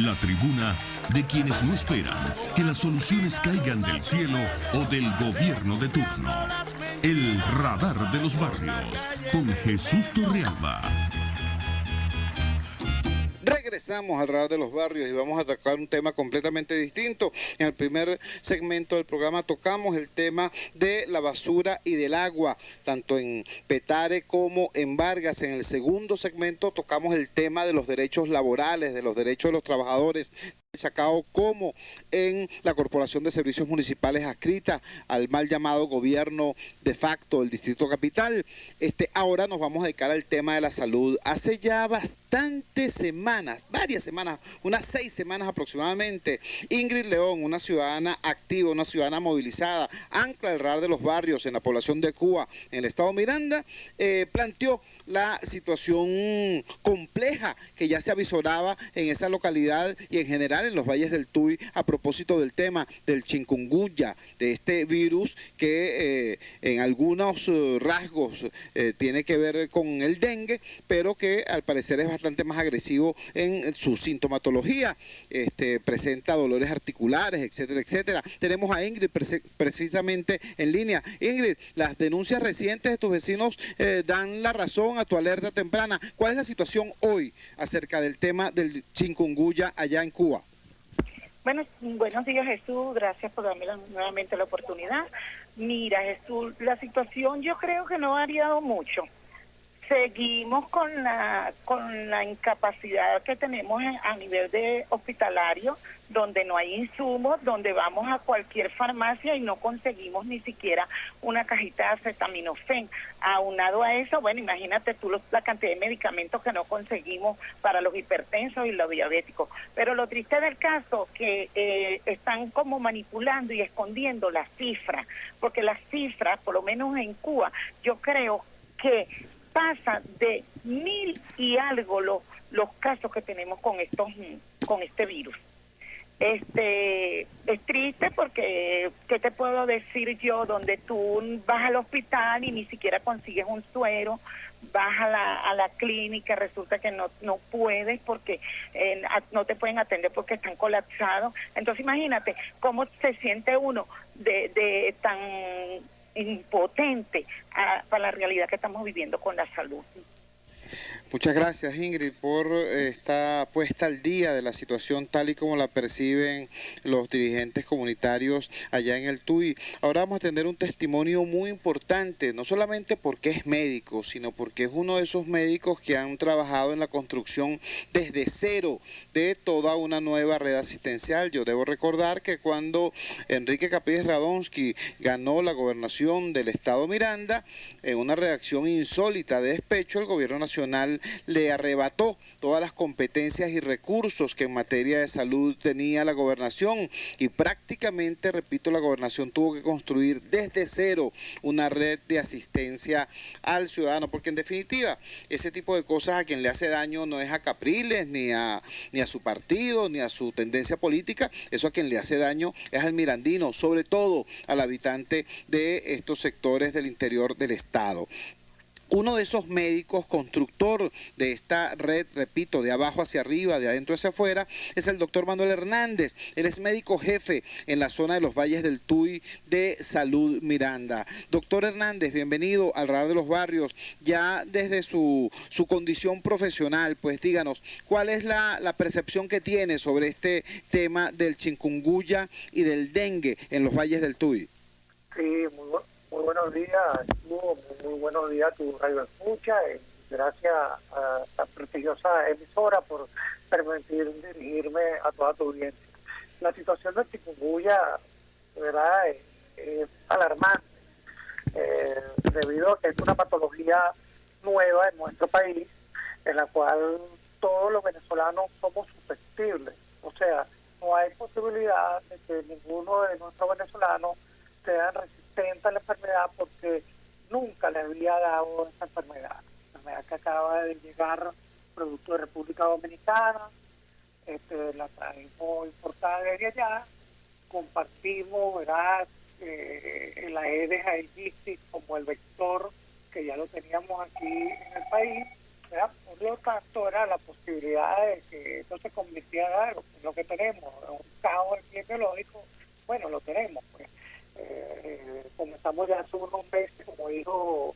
La tribuna de quienes no esperan que las soluciones caigan del cielo o del gobierno de turno. El radar de los barrios con Jesús Torrealba. Regresamos al radar de los barrios y vamos a tocar un tema completamente distinto. En el primer segmento del programa tocamos el tema de la basura y del agua, tanto en Petare como en Vargas. En el segundo segmento tocamos el tema de los derechos laborales, de los derechos de los trabajadores de Chacao, como en la Corporación de Servicios Municipales adscrita al mal llamado gobierno de facto del Distrito Capital. Ahora nos vamos a dedicar al tema de la salud. Hace ya bastantes semanas, varias semanas, unas 6 semanas aproximadamente, Ingrid León, una ciudadana activa, una ciudadana movilizada, ancla del radar de los barrios en la población de Cuba, en el estado Miranda, planteó la situación compleja que ya se avisoraba en esa localidad y en general en los valles del Tuy a propósito del tema del chikungunya, de este virus que en algunos rasgos tiene que ver con el dengue, pero que al parecer es bastante más agresivo en su sintomatología, presenta dolores articulares, etcétera, etcétera. Tenemos a Ingrid precisamente en línea. Ingrid, las denuncias recientes de tus vecinos dan la razón a tu alerta temprana. ¿Cuál es la situación hoy acerca del tema del chikungunya allá en Cuba? Bueno, buenos días, Jesús, gracias por darme nuevamente la oportunidad. Mira, Jesús, la situación yo creo que no ha variado mucho. Seguimos con la incapacidad que tenemos a nivel de hospitalario, donde no hay insumos, donde vamos a cualquier farmacia y no conseguimos ni siquiera una cajita de acetaminofén. Aunado a eso, bueno, imagínate tú la cantidad de medicamentos que no conseguimos para los hipertensos y los diabéticos. Pero lo triste del caso que están como manipulando y escondiendo las cifras, porque las cifras, por lo menos en Cuba, yo creo que pasa de 1000 y algo los casos que tenemos con este virus. Es triste porque, ¿qué te puedo decir yo? Donde tú vas al hospital y ni siquiera consigues un suero, vas a la clínica, resulta que no puedes porque no te pueden atender porque están colapsados. Entonces imagínate cómo se siente uno de tan impotente para la realidad que estamos viviendo con la salud. Muchas gracias, Ingrid, por esta puesta al día de la situación tal y como la perciben los dirigentes comunitarios allá en el Tuy. Ahora vamos a tener un testimonio muy importante, no solamente porque es médico, sino porque es uno de esos médicos que han trabajado en la construcción desde cero de toda una nueva red asistencial. Yo debo recordar que cuando Enrique Capriles Radonsky ganó la gobernación del estado Miranda, en una reacción insólita de despecho, el gobierno nacional le arrebató todas las competencias y recursos que en materia de salud tenía la gobernación y prácticamente, repito, la gobernación tuvo que construir desde cero una red de asistencia al ciudadano, porque en definitiva ese tipo de cosas a quien le hace daño no es a Capriles, ni a su partido, ni a su tendencia política, eso a quien le hace daño es al mirandino, sobre todo al habitante de estos sectores del interior del estado. Uno de esos médicos constructor de esta red, repito, de abajo hacia arriba, de adentro hacia afuera, es el doctor Manuel Hernández. Él es médico jefe en la zona de los Valles del Tuy de Salud Miranda. Doctor Hernández, bienvenido al radar de los barrios. Ya desde su condición profesional, pues díganos, ¿cuál es la percepción que tiene sobre este tema del chikungunya y del dengue en los Valles del Tuy? Sí, muy buenos días, muy buenos días a tu radio escucha. Gracias a esta prestigiosa emisora por permitir dirigirme a toda tu audiencia. La situación del chikungunya, ¿verdad?, es alarmante, debido a que es una patología nueva en nuestro país, en la cual todos los venezolanos somos susceptibles. O sea, no hay posibilidad de que ninguno de nuestros venezolanos sea resistente a la enfermedad porque nunca le había dado esta enfermedad. La enfermedad que acaba de llegar producto de República Dominicana, la traemos importada desde allá, compartimos, ¿verdad?, el Aedes aegypti como el vector que ya lo teníamos aquí en el país, Por lo tanto, era la posibilidad de que esto se convirtiera en algo, lo que tenemos, un caos epidemiológico, bueno, lo tenemos, pues. Comenzamos ya hace unos meses, como dijo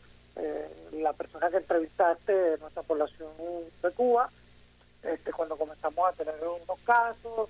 la persona que entrevistaste de nuestra población de Cuba, cuando comenzamos a tener unos casos,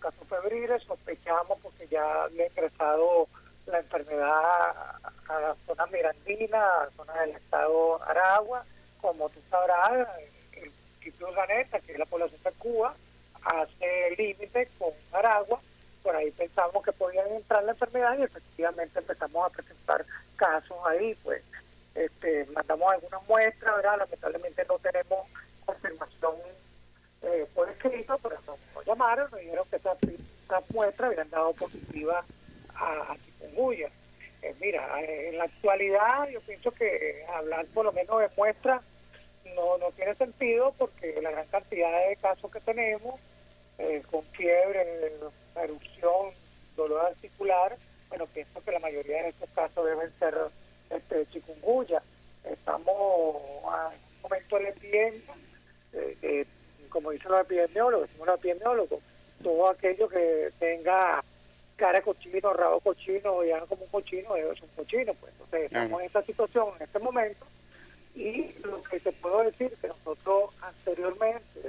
casos febriles, sospechamos porque ya había ingresado la enfermedad a la zona mirandina, a la zona del estado Aragua. Como tú sabrás, el municipio de Urdaneta, que es la población de Cuba, hace límite con Aragua. Por ahí pensamos que podían entrar la enfermedad y efectivamente empezamos a presentar casos ahí. Pues mandamos algunas muestras, ¿verdad? Lamentablemente no tenemos confirmación por escrito, pero nos llamaron, nos dijeron que esas muestras habían dado positiva a chikungunya. Mira, en la actualidad yo pienso que hablar por lo menos de muestras no tiene sentido, porque la gran cantidad de casos que tenemos, con fiebre, erupción, dolor articular, bueno, pienso que la mayoría de estos casos deben ser chikungunya. Estamos en un momento de la epidemia, como dicen los epidemiólogos, todo aquello que tenga cara de cochino, rabo cochino, ya como un cochino, es un cochino. Pues entonces estamos en esta situación en este momento, y lo que te puedo decir que nosotros anteriormente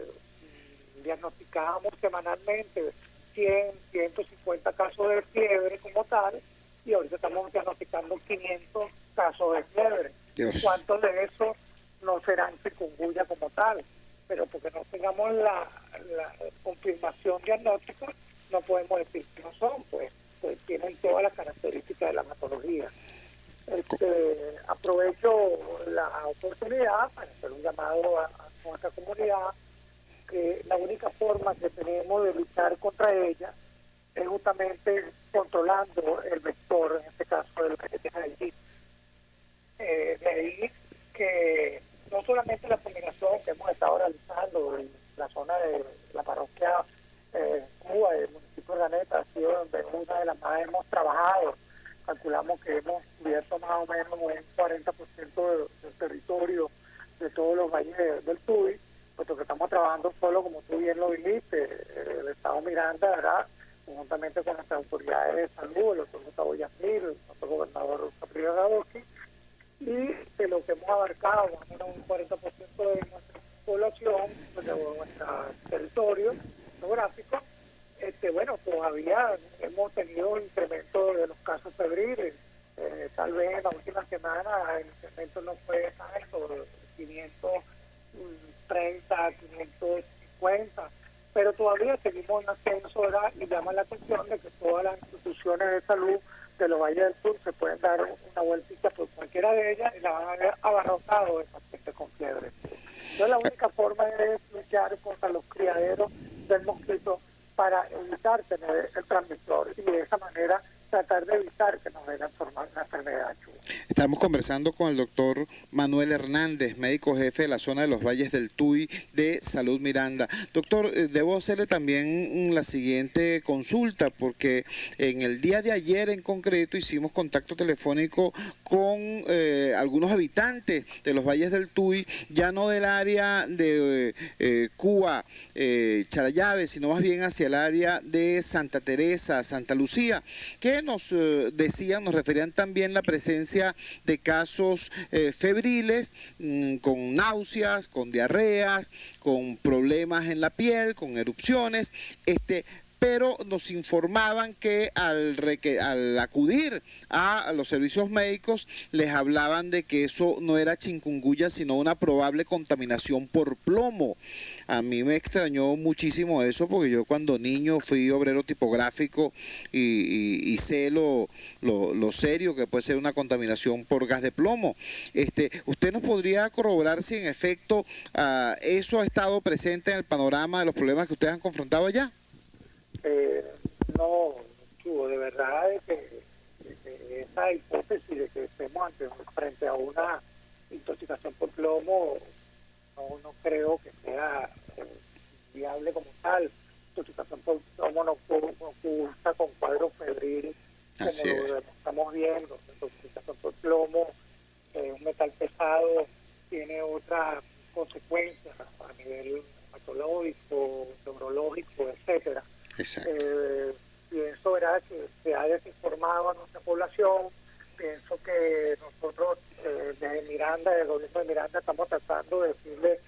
diagnosticábamos semanalmente 100, 150 casos de fiebre como tal, y ahorita estamos diagnosticando 500 casos de fiebre. Dios. ¿Cuántos de esos no serán chikungunya como tal? Pero porque no tengamos la confirmación diagnóstica, no podemos decir que no son, pues tienen todas las características de la patología. Aprovecho la oportunidad para hacer un llamado a nuestra comunidad, que la única forma que tenemos de luchar contra ella es justamente controlando el vector, en este caso del Haití. De ahí que no solamente la combinación que hemos estado realizando en la zona de la parroquia Cuba, del municipio de Urdaneta, ha sido donde una de las más hemos trabajado. Calculamos que hemos cubierto más o menos un 40% del territorio de todos los valles del Tuy, puesto que estamos trabajando solo, como tú bien lo dijiste, el estado Miranda, ¿verdad?, conjuntamente con nuestras autoridades de salud, el doctor Gustavo Yamil, el doctor gobernador Gabriel Gadowski, y de lo que hemos abarcado, más o menos un 40% de nuestra población, pues, de nuestro territorio geográfico. Bueno, todavía hemos tenido un incremento de los casos febriles. Tal vez en la última semana el incremento no fue tan alto, 530, 550, pero todavía seguimos en ascenso, ¿verdad? Y llama la atención de que todas las instituciones de salud de los Valles del Sur se pueden dar una vueltita por cualquiera de ellas y la van a ver abarrotado de pacientes con fiebre. Entonces la única forma es luchar contra los criaderos del mosquito para evitar tener el transmisor, y de esa manera tratar de evitar que nos vengan a formar una enfermedad. Estamos conversando con el doctor Manuel Hernández, médico jefe de la zona de los Valles del Tuy de Salud Miranda. Doctor, debo hacerle también la siguiente consulta, porque en el día de ayer en concreto hicimos contacto telefónico con algunos habitantes de los Valles del Tuy, ya no del área de Cuba, Charallave, sino más bien hacia el área de Santa Teresa, Santa Lucía, que nos decían, nos referían también la presencia de casos febriles, con náuseas, con diarreas, con problemas en la piel, con erupciones, pero nos informaban que al acudir a los servicios médicos les hablaban de que eso no era chikungunya, sino una probable contaminación por plomo. A mí me extrañó muchísimo eso, porque yo cuando niño fui obrero tipográfico y sé lo serio que puede ser una contaminación por gas de plomo. ¿Usted nos podría corroborar si en efecto eso ha estado presente en el panorama de los problemas que ustedes han confrontado allá? No, Chugo, de verdad es que esa hipótesis de que estemos frente a una intoxicación por plomo no creo que sea viable como tal. Intoxicación por plomo no oculta con cuadro febril como lo estamos viendo. Intoxicación por plomo, un metal pesado, tiene otra reumatológico, neurológico, etcétera. Exacto. Pienso, ¿verdad?, que se ha desinformado a nuestra población. Pienso que nosotros desde Miranda, del gobierno de Miranda, estamos tratando de decirle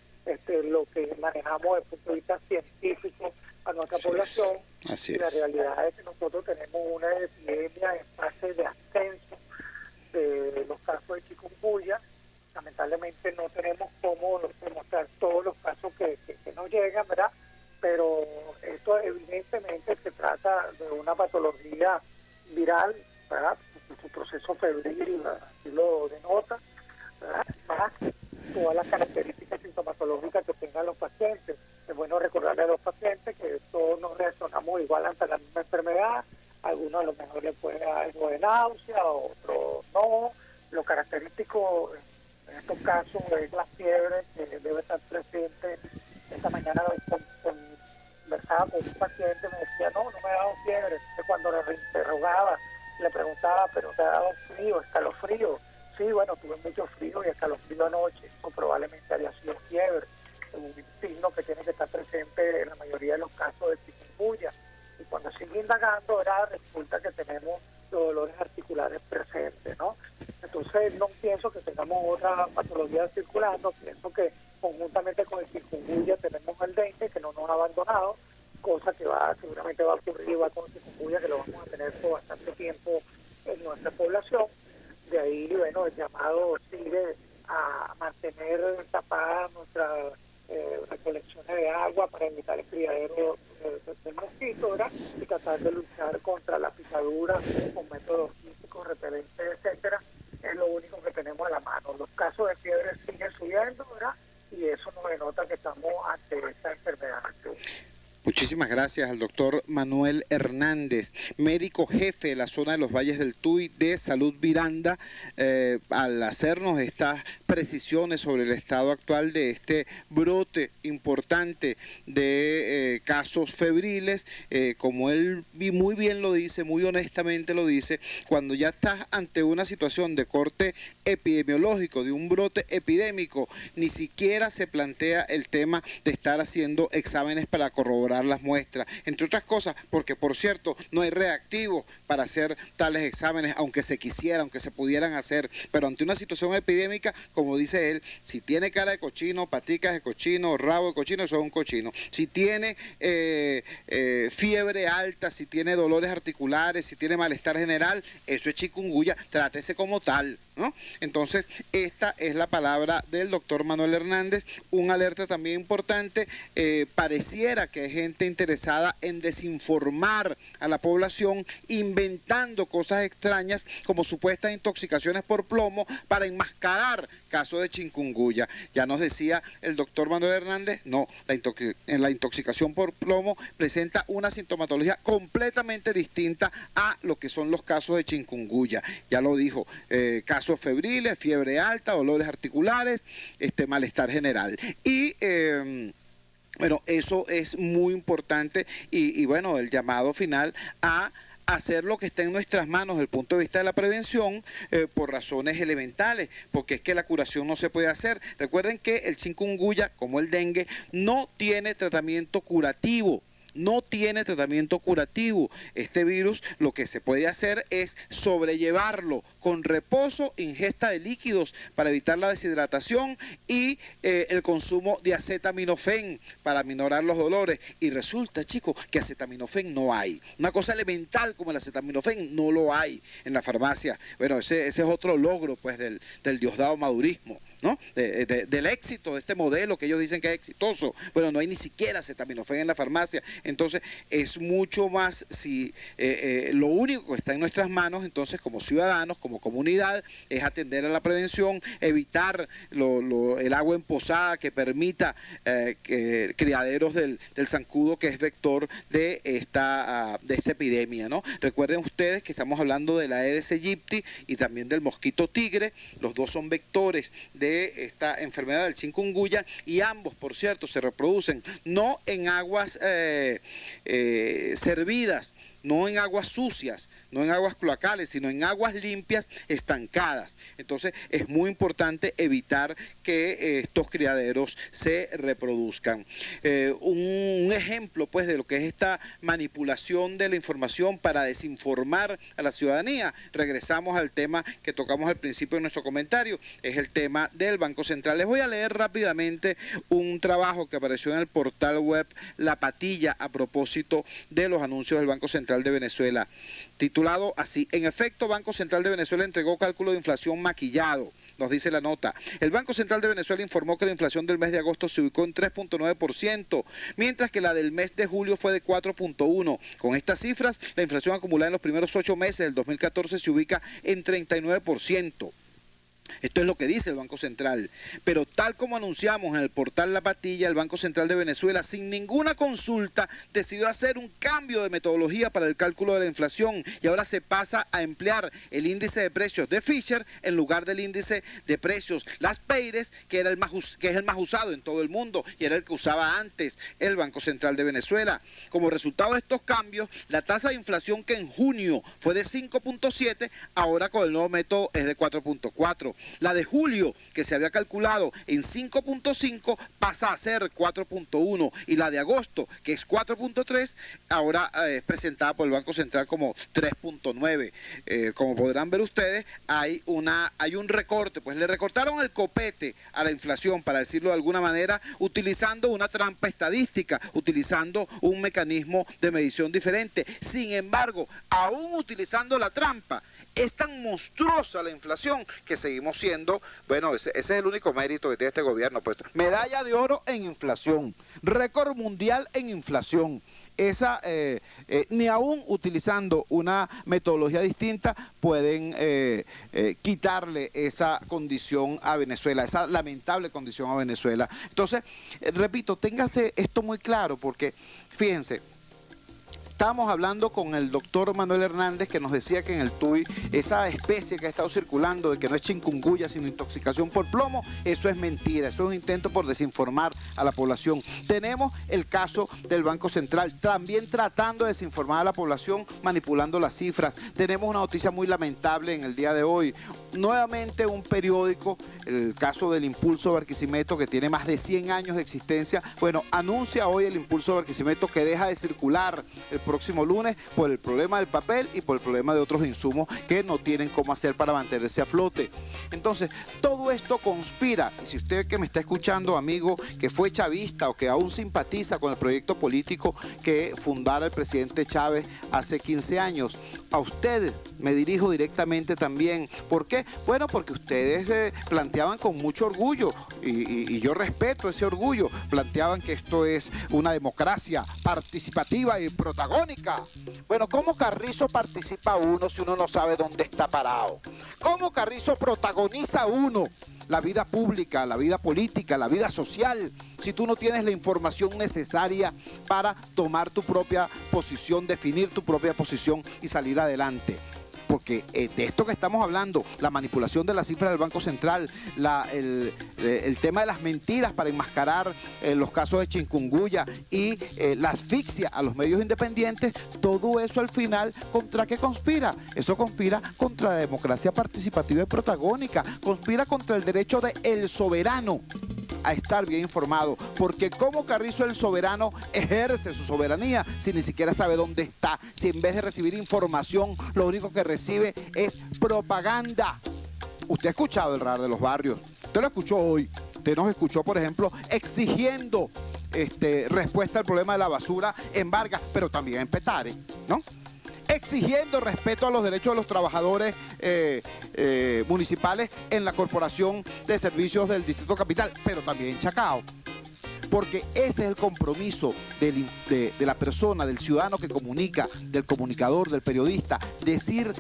lo que manejamos desde el punto de vista científico a nuestra población. Así y la es. realidad es que nosotros tenemos una epidemia en fase de ascenso de los casos de chikungunya. Lamentablemente no tenemos cómo demostrar todos los casos que nos llegan, ¿verdad? Pero esto evidentemente se trata de una patología viral, ¿verdad? Su proceso febril así lo denota, ¿verdad? Más todas las características sintomatológicas que tengan los pacientes. Es bueno recordarle a los pacientes que todos nos reaccionamos igual ante la misma enfermedad. Algunos a lo mejor les puede dar algo de náusea, otros no. Lo característico en estos casos es la fiebre que debe estar presente. Esta mañana conversaba con un paciente, me decía, no me ha dado fiebre. Entonces, cuando le reinterrogaba, le preguntaba, pero te ha dado frío, escalofrío. Sí, bueno, tuve mucho frío y escalofrío anoche, o probablemente había sido fiebre, un signo que tiene que estar presente en la mayoría de los casos de chikungunya. Y cuando sigue indagando, ¿verdad?, resulta que tenemos los dolores articulares presentes, ¿no? Entonces, no pienso que tengamos otra patología circulando, pienso que conjuntamente con el chikungunya tenemos el dengue, que no nos ha abandonado, cosa que seguramente va a ocurrir igual con el chikungunya, que lo vamos a tener por bastante tiempo en nuestra población. De ahí, bueno, el llamado sigue a mantener tapadas nuestras recolecciones de agua para evitar el criadero del mosquito, ¿verdad? Y tratar de luchar contra la picadura con métodos físicos, repelentes, etcétera. Es lo único que tenemos a la mano. Los casos de fiebre siguen subiendo, ¿verdad? Y eso nos denota que estamos ante esta enfermedad. Muchísimas gracias al doctor Manuel Hernández, médico jefe de la zona de los Valles del Tuy de Salud Miranda, al hacernos estas precisiones sobre el estado actual de este brote importante de casos febriles. Como él muy bien lo dice, muy honestamente lo dice, cuando ya estás ante una situación de corte epidemiológico, de un brote epidémico, ni siquiera se plantea el tema de estar haciendo exámenes para corroborar las muestras, entre otras cosas, porque por cierto no hay reactivos para hacer tales exámenes, aunque se quisiera, aunque se pudieran hacer, pero ante una situación epidémica, como dice él, si tiene cara de cochino, paticas de cochino, rabo de cochino, eso es un cochino. Si tiene fiebre alta, si tiene dolores articulares, si tiene malestar general, eso es chikungunya, trátese como tal, ¿no? Entonces, esta es la palabra del doctor Manuel Hernández. Un alerta también importante, pareciera que hay gente interesada en desinformar a la población, inventando cosas extrañas como supuestas intoxicaciones por plomo para enmascarar casos de chikungunya. Ya nos decía el doctor Manuel Hernández, no, la intoxicación por plomo presenta una sintomatología completamente distinta a lo que son los casos de chikungunya. Ya lo dijo, casos febriles, fiebre alta, dolores articulares, malestar general. Y bueno, eso es muy importante y bueno, el llamado final a hacer lo que está en nuestras manos desde el punto de vista de la prevención por razones elementales, porque es que la curación no se puede hacer. Recuerden que el chikungunya, como el dengue, no tiene tratamiento curativo. No tiene tratamiento curativo. Este virus lo que se puede hacer es sobrellevarlo con reposo, ingesta de líquidos para evitar la deshidratación y el consumo de acetaminofén para aminorar los dolores. Y resulta, chicos, que acetaminofén no hay. Una cosa elemental como el acetaminofén no lo hay en la farmacia. Bueno, ese es otro logro pues del Diosdado madurismo, ¿no? Del éxito de este modelo que ellos dicen que es exitoso. Bueno, no hay ni siquiera acetaminofén en la farmacia. Entonces es mucho más, si lo único que está en nuestras manos, entonces como ciudadanos, como comunidad, es atender a la prevención, evitar el agua emposada que permita criaderos del zancudo, que es vector de esta epidemia, ¿no? Recuerden ustedes que estamos hablando de la Aedes aegypti y también del mosquito tigre. Los dos son vectores de esta enfermedad del chikungunya y ambos, por cierto, se reproducen no en aguas servidas, no en aguas sucias, no en aguas cloacales, sino en aguas limpias estancadas. Entonces es muy importante evitar que estos criaderos se reproduzcan. Un ejemplo pues de lo que es esta manipulación de la información para desinformar a la ciudadanía, regresamos al tema que tocamos al principio de nuestro comentario, es el tema del Banco Central. Les voy a leer rápidamente un trabajo que apareció en el portal web La Patilla a propósito de los anuncios del Banco Central de Venezuela, titulado así: en efecto, Banco Central de Venezuela entregó cálculo de inflación maquillado. Nos dice la nota, el Banco Central de Venezuela informó que la inflación del mes de agosto se ubicó en 3.9%, mientras que la del mes de julio fue de 4.1%. Con estas cifras, la inflación acumulada en los primeros 8 meses del 2014 se ubica en 39%. Esto es lo que dice el Banco Central, pero tal como anunciamos en el portal La Patilla, el Banco Central de Venezuela, sin ninguna consulta, decidió hacer un cambio de metodología para el cálculo de la inflación y ahora se pasa a emplear el índice de precios de Fisher en lugar del índice de precios Las Peires, que es el más usado en todo el mundo y era el que usaba antes el Banco Central de Venezuela. Como resultado de estos cambios, la tasa de inflación que en junio fue de 5.7, ahora con el nuevo método es de 4.4. La de julio, que se había calculado en 5.5, pasa a ser 4.1 y la de agosto, que es 4.3, ahora es presentada por el Banco Central como 3.9. Como podrán ver ustedes, hay un recorte, pues le recortaron el copete a la inflación, para decirlo de alguna manera, utilizando una trampa estadística, utilizando un mecanismo de medición diferente. Sin embargo, aún utilizando la trampa, es tan monstruosa la inflación que seguimos siendo, bueno, ese es el único mérito que tiene este gobierno, pues, medalla de oro en inflación, récord mundial en inflación. Esa, ni aún utilizando una metodología distinta pueden quitarle esa condición a Venezuela, esa lamentable condición a Venezuela. Entonces, repito, téngase esto muy claro, porque fíjense, estábamos hablando con el doctor Manuel Hernández, que nos decía que en el TUI esa especie que ha estado circulando de que no es chikungunya sino intoxicación por plomo, eso es mentira, eso es un intento por desinformar a la población. Tenemos el caso del Banco Central también tratando de desinformar a la población, manipulando las cifras. Tenemos una noticia muy lamentable en el día de hoy. Nuevamente un periódico, el caso del Impulso de Barquisimeto, que tiene más de 100 años de existencia, bueno, anuncia hoy el Impulso de Barquisimeto que deja de circular el próximo lunes por el problema del papel y por el problema de otros insumos que no tienen cómo hacer para mantenerse a flote. Entonces, todo esto conspira, y si usted que me está escuchando, amigo, que fue chavista o que aún simpatiza con el proyecto político que fundara el presidente Chávez hace 15 años, a usted me dirijo directamente también. ¿Por qué? Bueno, porque ustedes planteaban con mucho orgullo, y yo respeto ese orgullo, planteaban que esto es una democracia participativa y protagónica. Bueno, ¿cómo Carrizo participa uno si uno no sabe dónde está parado? ¿Cómo Carrizo protagoniza uno la vida pública, la vida política, la vida social, si tú no tienes la información necesaria para tomar tu propia posición, definir tu propia posición y salir adelante? Porque de esto que estamos hablando, la manipulación de las cifras del Banco Central, el tema de las mentiras para enmascarar los casos de chikungunya y la asfixia a los medios independientes, todo eso al final, ¿contra qué conspira? Eso conspira contra la democracia participativa y protagónica, conspira contra el derecho del soberano a estar bien informado, porque ¿cómo Carrizo el soberano ejerce su soberanía si ni siquiera sabe dónde está? Si en vez de recibir información, lo único que recibe es propaganda. Usted ha escuchado el radar de los barrios, usted lo escuchó hoy, usted nos escuchó, por ejemplo, exigiendo respuesta al problema de la basura en Vargas, pero también en Petare, ¿no? Exigiendo respeto a los derechos de los trabajadores municipales en la Corporación de Servicios del Distrito Capital, pero también en Chacao. Porque ese es el compromiso de la persona, del ciudadano que comunica, del comunicador, del periodista, decir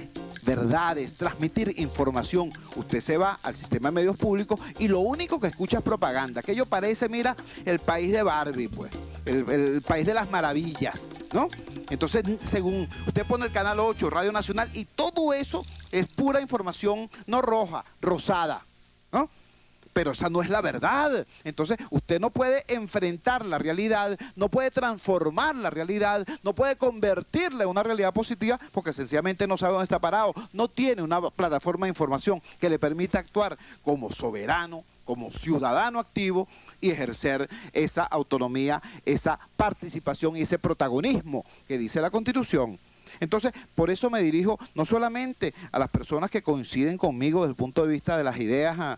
verdades, transmitir información. Usted se va al sistema de medios públicos y lo único que escucha es propaganda. Aquello parece, mira, el país de Barbie, pues, el país de las maravillas, ¿no? Entonces, según usted pone el Canal 8, Radio Nacional, y todo eso es pura información no roja, rosada, ¿no? pero esa no es la verdad. Entonces usted no puede enfrentar la realidad, no puede transformar la realidad, no puede convertirla en una realidad positiva porque sencillamente no sabe dónde está parado, no tiene una plataforma de información que le permita actuar como soberano, como ciudadano activo y ejercer esa autonomía, esa participación y ese protagonismo que dice la Constitución. Entonces, por eso me dirijo no solamente a las personas que coinciden conmigo desde el punto de vista de las ideas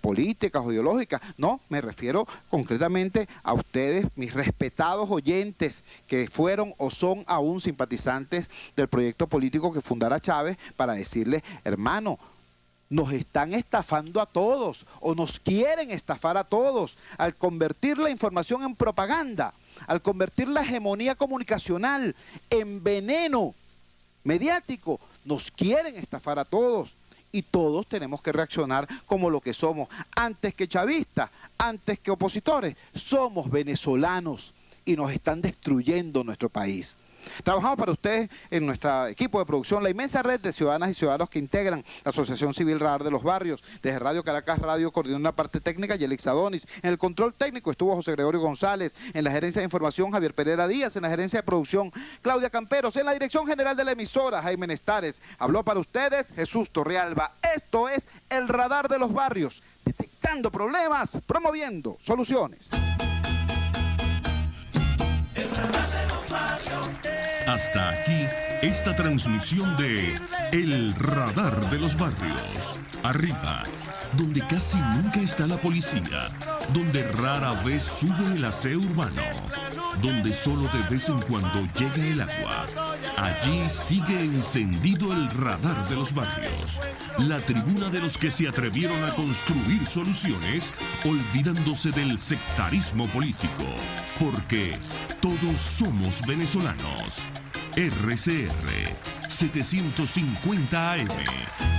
políticas o ideológicas, no, me refiero concretamente a ustedes, mis respetados oyentes que fueron o son aún simpatizantes del proyecto político que fundara Chávez, para decirles, hermano, nos están estafando a todos o nos quieren estafar a todos al convertir la información en propaganda, al convertir la hegemonía comunicacional en veneno mediático. Nos quieren estafar a todos y todos tenemos que reaccionar como lo que somos. Antes que chavistas, antes que opositores, somos venezolanos y nos están destruyendo nuestro país. Trabajamos para ustedes en nuestro equipo de producción, la inmensa red de ciudadanas y ciudadanos que integran la Asociación Civil Radar de los Barrios. Desde Radio Caracas Radio coordinó una parte técnica Yelix Adonis. En el control técnico estuvo José Gregorio González. En la gerencia de información Javier Pereira Díaz. En la gerencia de producción Claudia Camperos. En la dirección general de la emisora Jaime Nestares. Habló para ustedes Jesús Torrealba. Esto es El Radar de los Barrios. Detectando problemas, promoviendo soluciones. Hasta aquí esta transmisión de El Radar de los Barrios. Arriba, donde casi nunca está la policía, donde rara vez sube el aseo urbano, donde solo de vez en cuando llega el agua. Allí sigue encendido el Radar de los Barrios, la tribuna de los que se atrevieron a construir soluciones olvidándose del sectarismo político, porque todos somos venezolanos. RCR 750 AM.